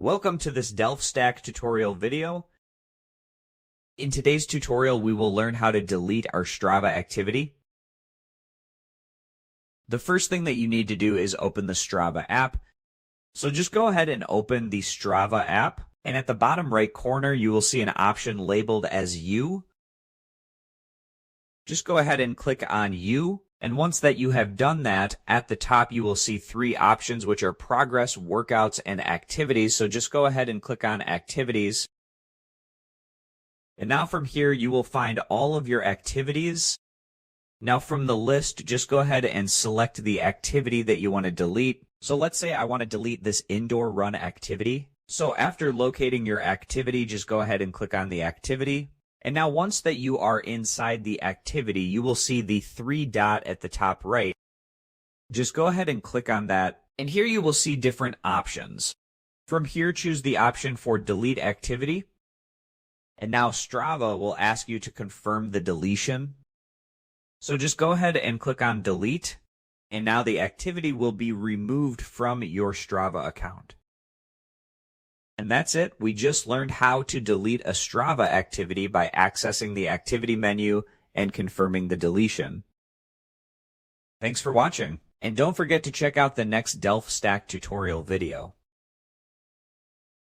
Welcome to this DelftStack tutorial video. In today's tutorial, we will learn how to delete our Strava activity. The first thing that you need to do is open the Strava app. So just go ahead and open the Strava app, and at the bottom right corner, you will see an option labeled as You. Just go ahead and click on You. And once that you have done that, at the top you will see three options, which are progress, workouts, and activities. So just go ahead and click on activities. And now from here you will find all of your activities. Now from the list, just go ahead and select the activity that you want to delete. So let's say I want to delete this indoor run activity. So after locating your activity, just go ahead and click on the activity. And now once that you are inside the activity, you will see the three dot at the top right. Just go ahead and click on that. And here you will see different options. From here, choose the option for delete activity. And now Strava will ask you to confirm the deletion. So just go ahead and click on delete. And now the activity will be removed from your Strava account. And that's it. We just learned how to delete a Strava activity by accessing the activity menu and confirming the deletion. Thanks for watching. And don't forget to check out the next DelftStack tutorial video.